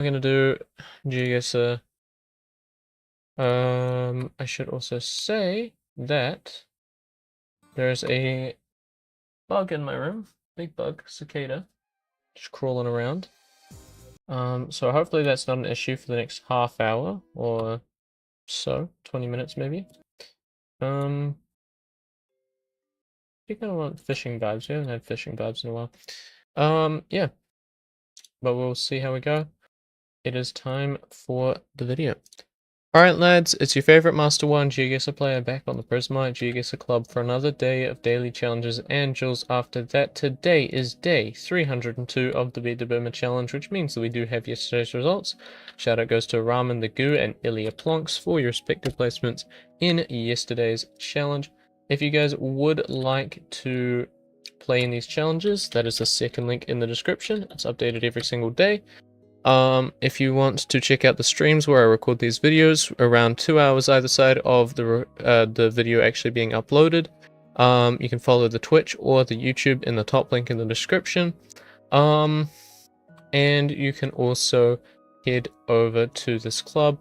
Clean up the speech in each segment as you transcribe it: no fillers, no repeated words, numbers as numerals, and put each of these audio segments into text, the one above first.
We're gonna do Geoguessr. I should also say that there's a bug in my room. Big bug, cicada, just crawling around. So hopefully that's not an issue for the next half hour or so, 20 minutes maybe. I think I want fishing vibes. We haven't had fishing vibes in a while. Yeah, but we'll see how we go. It is time for the video. Alright lads, it's your favourite Master 1 Geoguessr player back on the Prismite Geoguessr Club for another day of daily challenges and jewels after that. Today is day 302 of the Beat the Boomer challenge, which means that we do have yesterday's results. Shout out goes to Ramen the Goo and Ilya Plonks for your respective placements in yesterday's challenge. If you guys would like to play in these challenges, that is the second link in the description. It's updated every single day. If you want to check out the streams where I record these videos, around 2 hours either side of the video actually being uploaded, you can follow the Twitch or the YouTube in the top link in the description. And you can also head over to this club.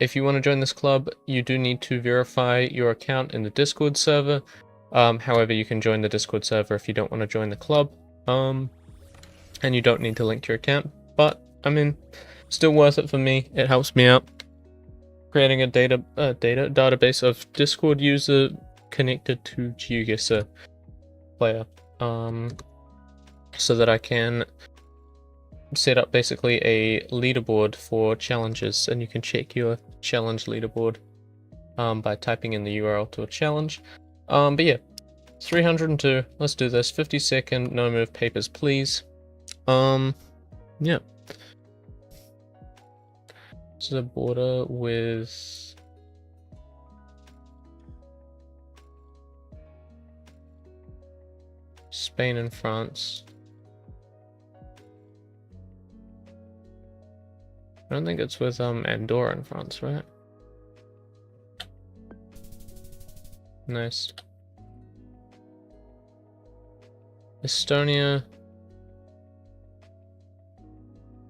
If you want to join this club, you do need to verify your account in the Discord server. However, you can join the Discord server if you don't want to join the club. And you don't need to link your account, but I mean, still worth it for me. It helps me out. Creating a database of Discord user connected to Geoguessr player, so that I can set up basically a leaderboard for challenges, and you can check your challenge leaderboard by typing in the URL to a challenge. But yeah, 302. Let's do this. 50-second no move papers, please. Yeah. This is a border with Spain and France. I don't think it's with Andorra and France, right? Nice. Estonia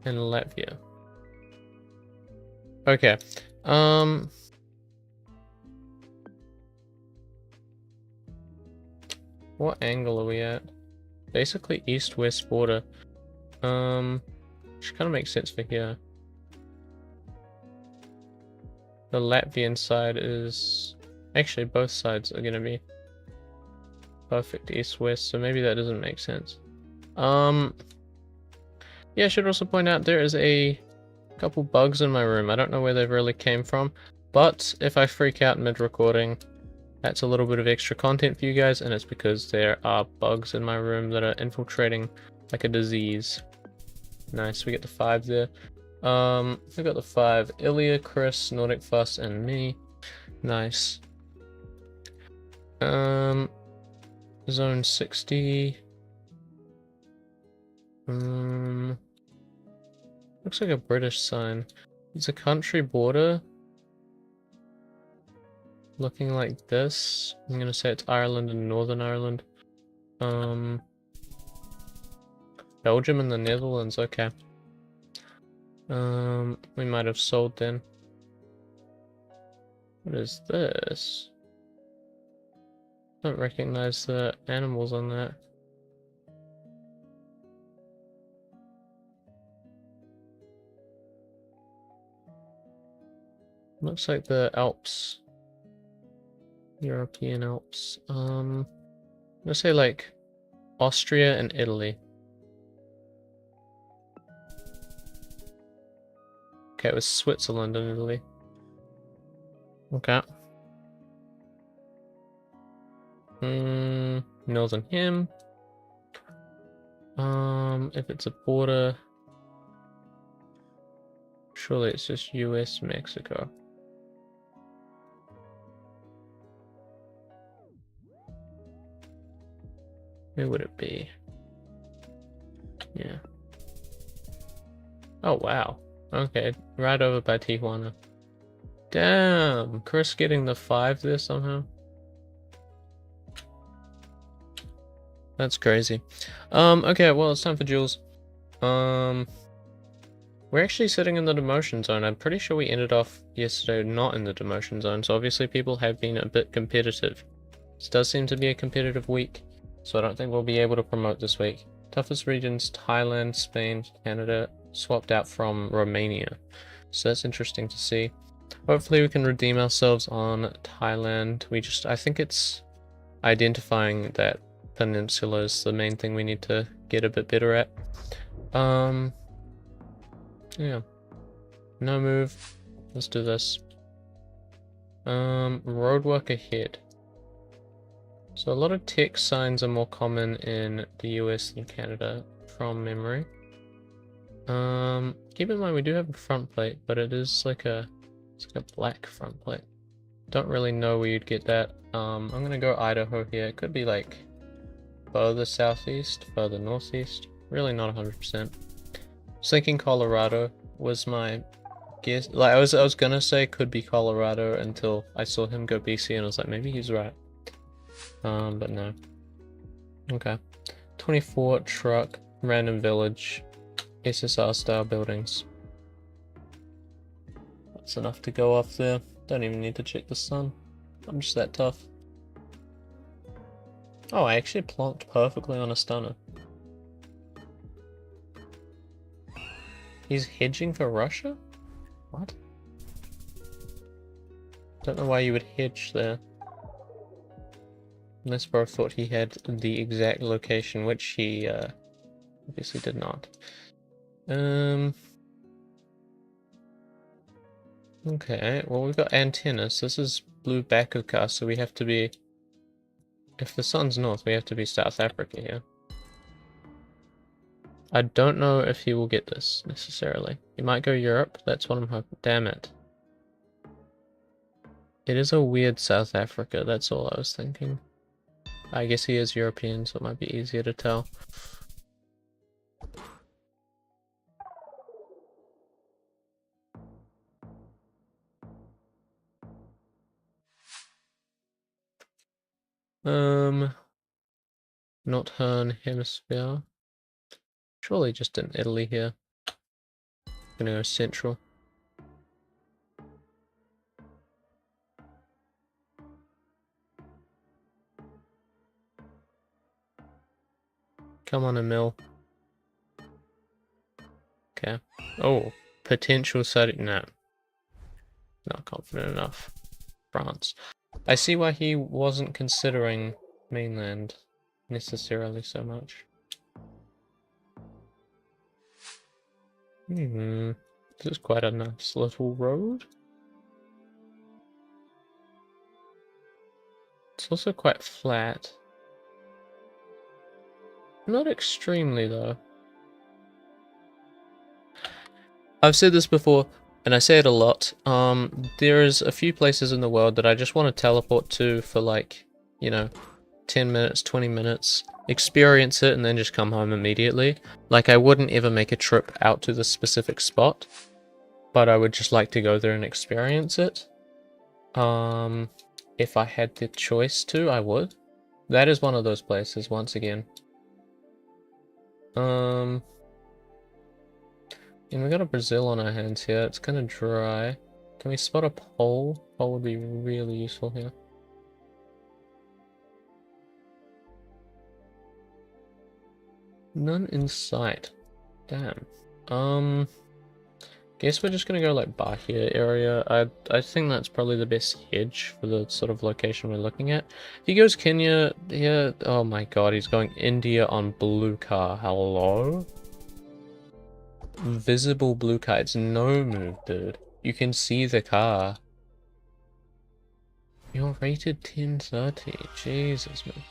and Latvia. Okay. What angle are we at? Basically east-west border. Which kind of makes sense for here. The Latvian side is... Actually, both sides are gonna be perfect east-west, so maybe that doesn't make sense. Yeah, I should also point out there is a couple bugs in my room. I don't know where they really came from, but if I freak out mid-recording, that's a little bit of extra content for you guys, and it's because there are bugs in my room that are infiltrating like a disease. Nice, we get the 5 there. We got the 5. Ilya, Chris, Nordic Fuss, and me. Nice. Zone 60. Looks like a British sign. It's a country border. Looking like this. I'm gonna say it's Ireland and Northern Ireland. Belgium and the Netherlands, okay. We might have sold then. What is this? Don't recognize the animals on that. Looks like the Alps. European Alps. I'm gonna say like Austria and Italy. Okay, it was Switzerland and Italy. Okay. Northern Hem. If it's a border, surely it's just US, Mexico. Where would it be? Yeah. Oh, wow. Okay, right over by Tijuana. Damn, Chris getting the 5 there somehow. That's crazy. Okay, well, it's time for jewels. We're We're actually sitting in the demotion zone. I'm pretty sure we ended off yesterday not in the demotion zone, so obviously people have been a bit competitive. This does seem to be a competitive week, so I don't think we'll be able to promote this week. Toughest regions: Thailand, Spain, Canada, swapped out from Romania. So that's interesting to see. Hopefully we can redeem ourselves on Thailand. I think it's identifying that peninsula is the main thing we need to get a bit better at. Yeah. No move. Let's do this. Roadwork ahead. So a lot of tech signs are more common in the US than Canada, from memory. Keep in mind we do have a front plate, but it's like a black front plate. Don't really know where you'd get that. I'm gonna go Idaho here. It could be like further southeast, further northeast. Really not 100%. I was thinking Colorado was my guess. Like I was gonna say could be Colorado until I saw him go BC and I was like, maybe he's right. But no. Okay. 24 truck, random village, SSR style buildings. That's enough to go off there. Don't even need to check the sun. I'm just that tough. Oh, I actually plonked perfectly on a stunner. He's hedging for Russia? What? Don't know why you would hedge there. Unless bro thought he had the exact location, which he obviously did not. Okay, well we've got antennas. This is blue back of car, so we have to be... If the sun's north, we have to be South Africa here. I don't know if he will get this, necessarily. He might go Europe, that's what I'm hoping. Damn it. It is a weird South Africa, that's all I was thinking. I guess he is European, so it might be easier to tell. Northern Hemisphere. Surely just in Italy here. Gonna go central. Come on, Emil. Okay. Oh, potential study. No. Not confident enough. France. I see why he wasn't considering mainland necessarily so much. This is quite a nice little road. It's also quite flat. Not extremely though. I've said this before, and I say it a lot. There's a few places in the world that I just want to teleport to for like, you know, 10 minutes, 20 minutes, experience it, and then just come home immediately. Like, I wouldn't ever make a trip out to the specific spot, but I would just like to go there and experience it. If I had the choice to, I would. That is one of those places, once again. And we got a Brazil on our hands here. It's kind of dry. Can we spot a pole? Pole would be really useful here. None in sight. Damn. Guess we're just gonna go like Bahia area. I think that's probably the best hedge for the sort of location we're looking at. If he goes Kenya here, oh my god, he's going India on blue car. Hello? Visible blue car. It's no move, dude. You can see the car. You're rated 1030. Jesus, man.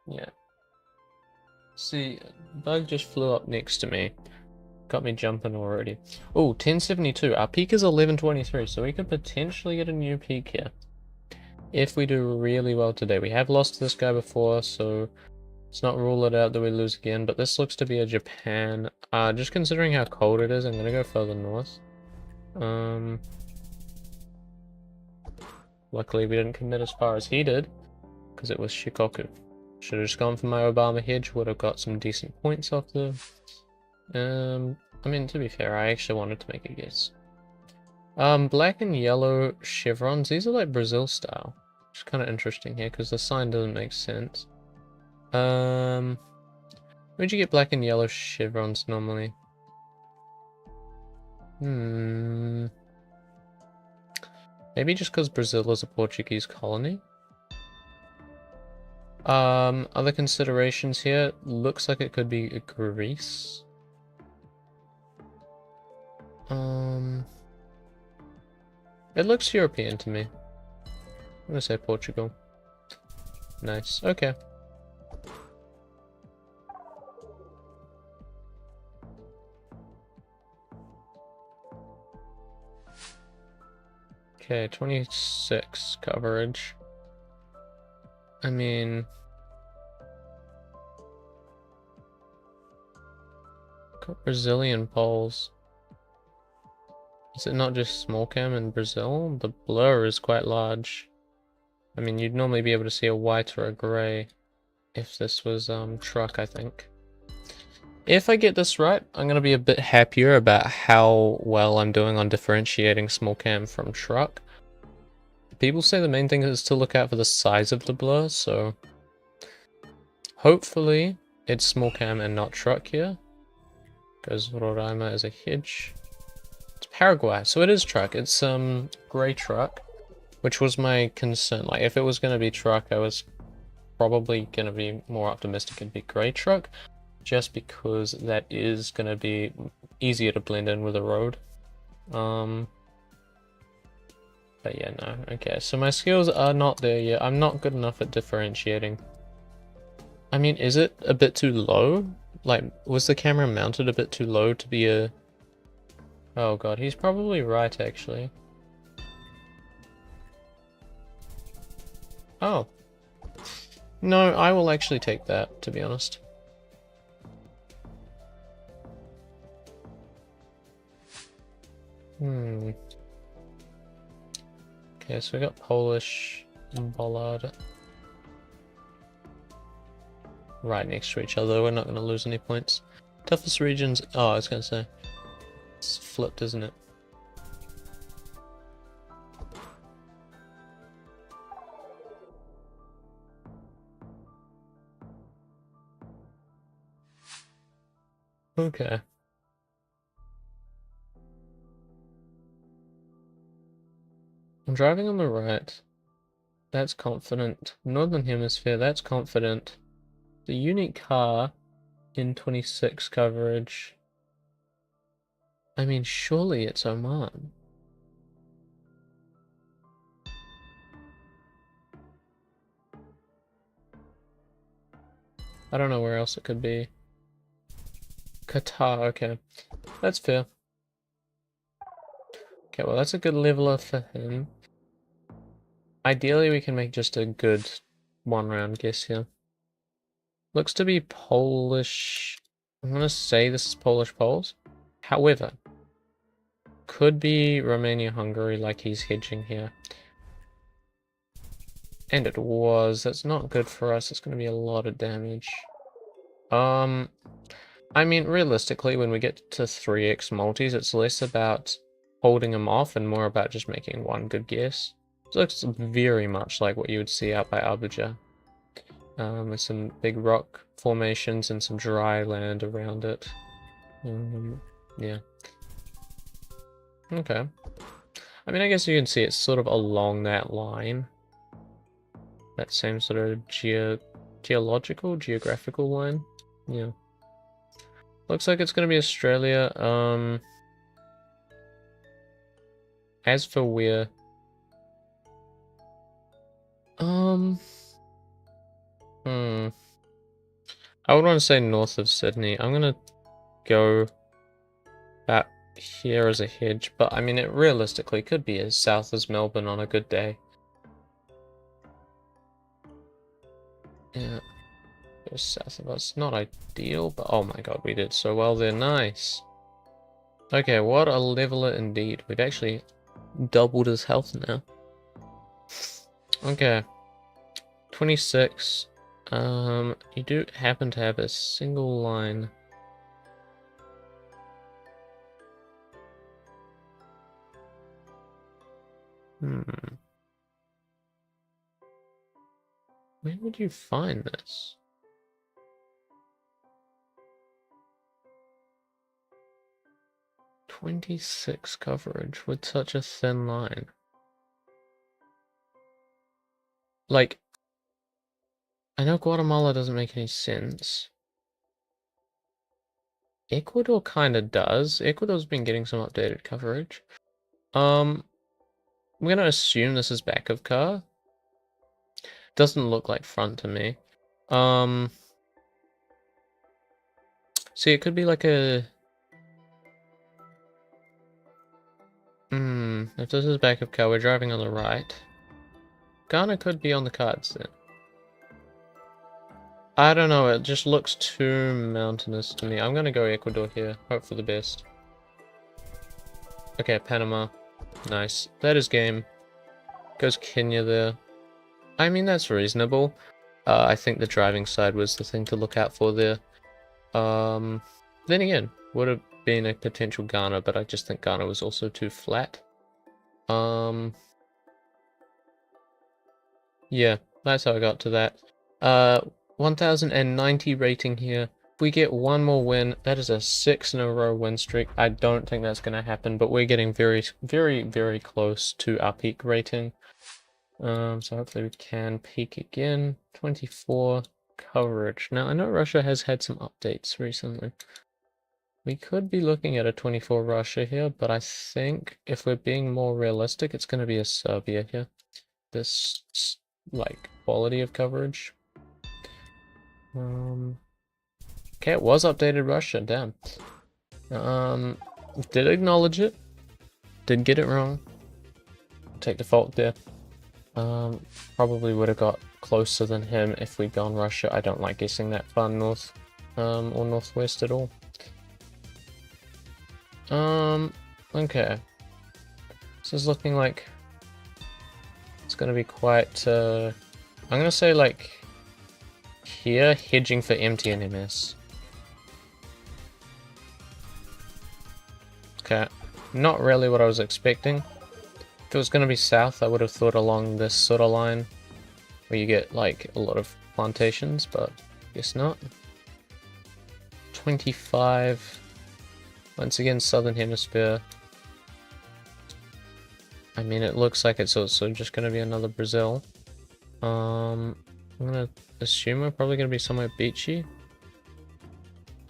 Yeah. See, bug just flew up next to me. Got me jumping already. Oh, 1072. Our peak is 1123, so we could potentially get a new peak here. If we do really well today. We have lost to this guy before, so let's not rule it out that we lose again. But this looks to be a Japan. Just considering how cold it is, I'm gonna go further north. Luckily we didn't commit as far as he did, because it was Shikoku. Should have just gone for my Obama hedge, would have got some decent points off the I mean, to be fair, I actually wanted to make a guess. Black and yellow chevrons. These are like Brazil style. Which is kind of interesting here because the sign doesn't make sense. Where'd you get black and yellow chevrons normally? Maybe just because Brazil is a Portuguese colony? Other considerations here. Looks like it could be Greece. It looks European to me. I'm gonna say Portugal. Nice. Okay. Okay, 26 coverage. I mean... got Brazilian poles. Is it not just small cam in Brazil? The blur is quite large. I mean, you'd normally be able to see a white or a grey if this was truck, I think. If I get this right, I'm going to be a bit happier about how well I'm doing on differentiating small cam from truck. People say the main thing is to look out for the size of the blur, so hopefully it's small cam and not truck here. Goes Roraima as a hedge. It's Paraguay, so it is truck. It's grey truck, which was my concern. Like, if it was going to be truck, I was probably going to be more optimistic it'd be grey truck, just because that is going to be easier to blend in with the road. But yeah, no. Okay, so my skills are not there yet. I'm not good enough at differentiating. I mean, is it a bit too low? Like, was the camera mounted a bit too low to be a... Oh god, he's probably right, actually. Oh. No, I will actually take that, to be honest. Okay, so we got Polish and Bollard right next to each other. We're not going to lose any points. Toughest regions... Oh, I was going to say. It's flipped, isn't it? Okay. I'm driving on the right. That's confident. Northern Hemisphere, that's confident. The unique car in 26 coverage. I mean, surely it's Oman. I don't know where else it could be. Qatar, okay. That's fair. Okay, well that's a good leveler for him. Ideally we can make just a good one-round guess here. Looks to be Polish. I'm gonna say this is Polish Poles. However, could be Romania-Hungary, like he's hedging here. And it was. That's not good for us. It's gonna be a lot of damage. I mean, realistically, when we get to 3x multis, it's less about holding them off and more about just making one good guess. It looks very much like what you would see out by Abuja. With some big rock formations and some dry land around it. Yeah. Okay. I mean, I guess you can see it's sort of along that line. That same sort of geographical line. Yeah. Looks like it's going to be Australia. As for where... I would want to say north of Sydney. I'm going to go back here as a hedge, but I mean, it realistically could be as south as Melbourne on a good day. Yeah. Goes south of us. Not ideal, but oh my god, we did so well there. Nice. Okay, what a leveler indeed. We've actually doubled his health now. Okay. 26. You do happen to have a single line. Where would you find this? .26 coverage with such a thin line. Like, I know Guatemala doesn't make any sense. Ecuador kind of does. Ecuador's been getting some updated coverage. I'm gonna assume this is back of car. Doesn't look like front to me. See, it could be like a... if this is back of car, we're driving on the right. Ghana could be on the cards then. I don't know, it just looks too mountainous to me. I'm gonna go Ecuador here, hope for the best. Okay, Panama. Nice. That is game. Goes Kenya there. I mean, that's reasonable. I think the driving side was the thing to look out for there. Then again, would have been a potential Ghana, but I just think Ghana was also too flat. Yeah, that's how I got to that. 1090 rating here. If we get one more win, that is a 6-in-a-row win streak. I don't think that's going to happen, but we're getting very, very, very close to our peak rating. So hopefully we can peak again. 24 coverage. Now, I know Russia has had some updates recently. We could be looking at a 24 Russia here, but I think if we're being more realistic, it's going to be a Serbia here. This, like, quality of coverage. Okay, it was updated Russia, damn. Did acknowledge it. Did get it wrong. Take the fault there. Probably would have got closer than him if we'd gone Russia. I don't like guessing that far north, or northwest at all. Okay. This is looking like it's gonna be quite, I'm gonna say like here, hedging for MT and MS. Okay, not really what I was expecting. If it was gonna be south, I would have thought along this sort of line, where you get like a lot of plantations, but guess not. 25. Once again, Southern Hemisphere. I mean, it looks like it's also just going to be another Brazil. I'm going to assume we're probably going to be somewhere beachy.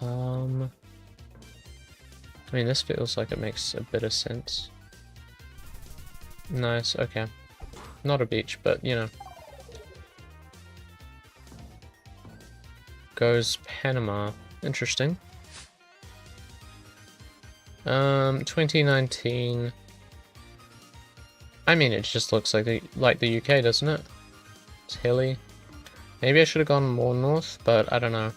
I mean, this feels like it makes a bit of sense. Nice, okay. Not a beach, but, you know. Goes Panama. Interesting. 2019. I mean, it just looks like the UK, doesn't it? It's hilly. Maybe I should have gone more north, but I don't know.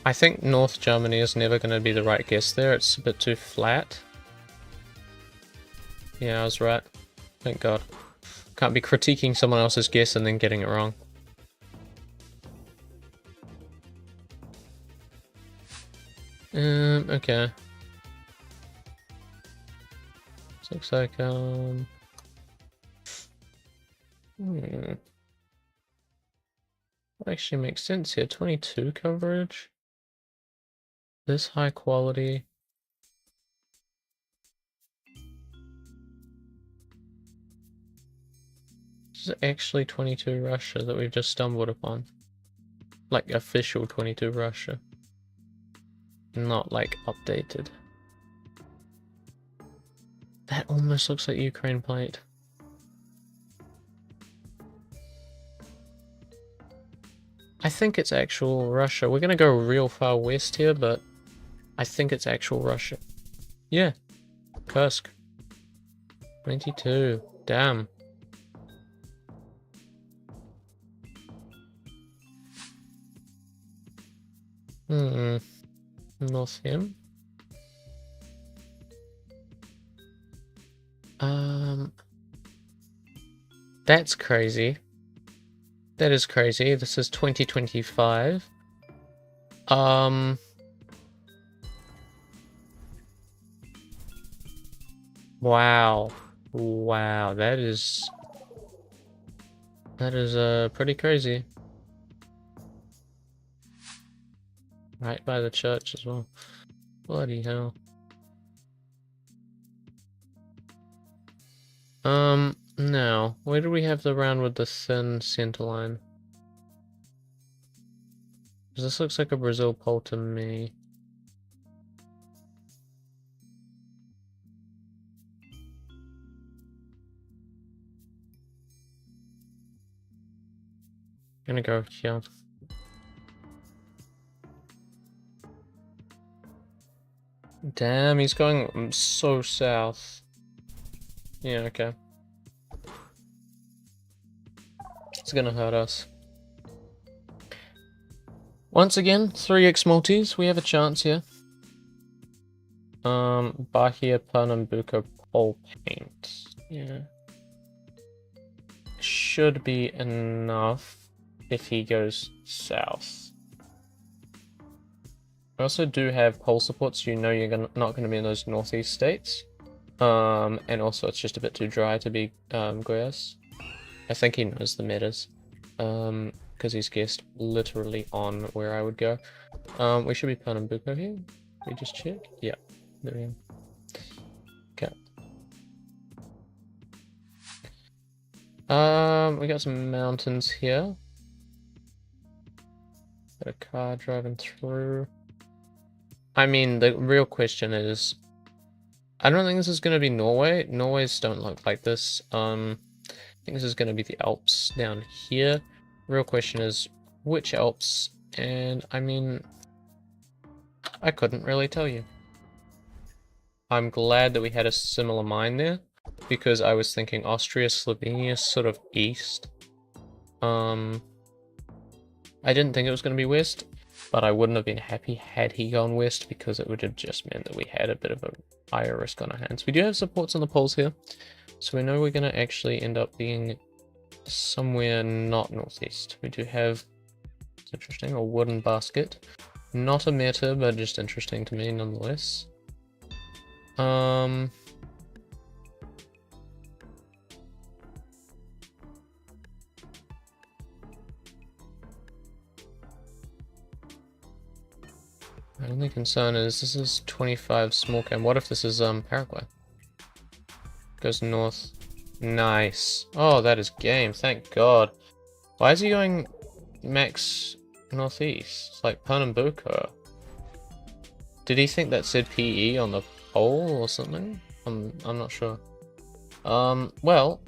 I think North Germany is never going to be the right guess there. It's a bit too flat. Yeah, I was right. Thank God. Can't be critiquing someone else's guess and then getting it wrong. Okay. This looks like, That actually makes sense here. 22 coverage. This high quality. This is actually 22 Russia that we've just stumbled upon. Like official 22 Russia. Not like updated. That almost looks like Ukraine plate. I think it's actual Russia. We're gonna go real far west here, but I think it's actual Russia. Yeah. Kursk. 22. Damn. North him. That's crazy. That is crazy. This is 2025. Wow. Wow, that is pretty crazy. Right by the church as well. Bloody hell. Now, where do we have the round with the thin center line? This looks like a Brazil pole to me. Gonna go here. Damn, he's going so south. Yeah, okay. It's gonna hurt us. Once again, 3x multis. We have a chance here. Bahia, Pernambuco, pole paint. Yeah. Should be enough if he goes south. I also do have pole support, so you know you're not going to be in those northeast states. And also it's just a bit too dry to be Goiás. I think he knows the metas. Because he's guessed literally on where I would go. We should be Pernambuco here. We just check. Yeah, there we go. Okay. We got some mountains here. Got a car driving through. I mean, the real question is, I don't think this is going to be Norway. Norways don't look like this. I think this is going to be the Alps down here. Real question is, which Alps? And I mean, I couldn't really tell you. I'm glad that we had a similar mine there, because I was thinking Austria, Slovenia, sort of east. I didn't think it was going to be west, but I wouldn't have been happy had he gone west, because it would have just meant that we had a bit of a higher risk on our hands. We do have supports on the poles here, so we know we're going to actually end up being somewhere not northeast. We do have, it's interesting, a wooden basket. Not a meta, but just interesting to me nonetheless. I My only concern is this is 25 small cam. What if this is Paraguay? Goes north. Nice. Oh, that is game. Thank God. Why is he going max northeast? It's like Pernambuco. Did he think that said PE on the pole or something? I'm not sure. Well,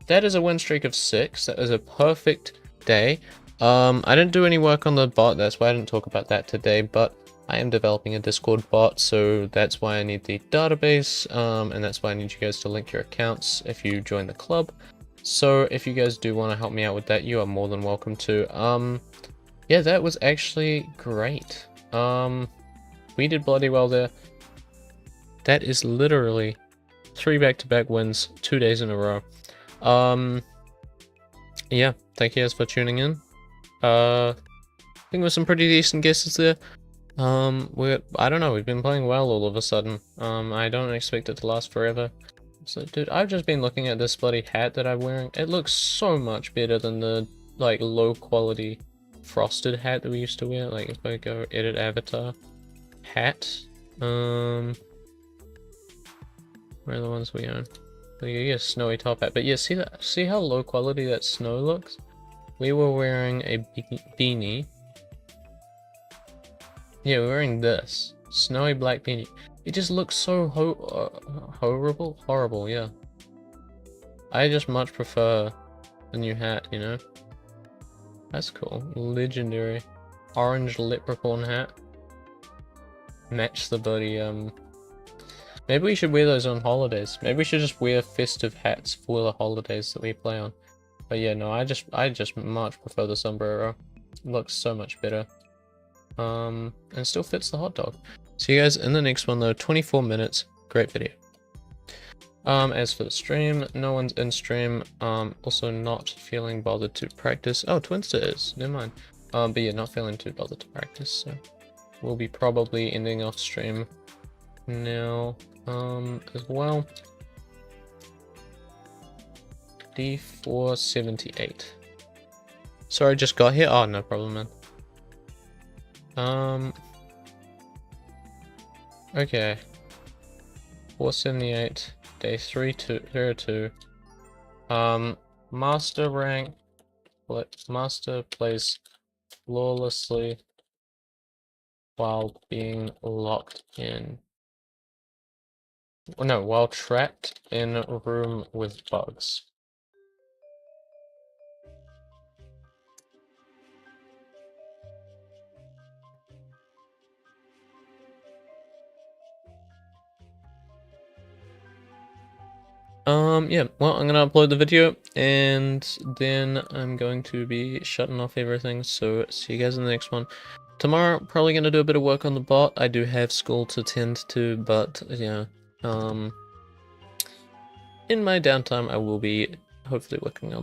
that is a win streak of 6. That is a perfect day. I didn't do any work on the bot, that's why I didn't talk about that today, but I am developing a Discord bot, so that's why I need the database, and that's why I need you guys to link your accounts if you join the club. So if you guys do want to help me out with that, you are more than welcome to. Yeah, that was actually great. We did bloody well there. That is literally 3 back-to-back wins, 2 days in a row. Yeah, thank you guys for tuning in. I think there were some pretty decent guesses there. I don't know, we've been playing well all of a sudden. I don't expect it to last forever. So, dude, I've just been looking at this bloody hat that I'm wearing. It looks so much better than the, like, low-quality frosted hat that we used to wear. Like, if I go edit avatar, hat, where are the ones we own? You get a snowy top hat, but yeah, see how low quality that snow looks? We were wearing a beanie. Yeah, we're wearing this snowy black beanie. It just looks so horrible, yeah. I just much prefer the new hat, you know? That's cool. Legendary. Orange leprechaun hat. Match the bloody, maybe we should wear those on holidays. Maybe we should just wear festive hats for the holidays that we play on. But yeah, no, I just much prefer the sombrero. It looks so much better. And it still fits the hot dog. See you guys in the next one though. 24 minutes. Great video. As for the stream, no one's in stream. Also not feeling bothered to practice. Oh, Twinster is. Never mind. But yeah, not feeling too bothered to practice, so we'll be probably ending off stream now, as well. D478. Sorry, just got here. Oh, no problem, man. Okay. 478, day 302. Master rank, master plays flawlessly while being locked in. No, while trapped in a room with bugs. Yeah, well, I'm gonna upload the video, and then I'm going to be shutting off everything, so see you guys in the next one. Tomorrow, probably gonna do a bit of work on the bot. I do have school to tend to, but, yeah, in my downtime, I will be hopefully working on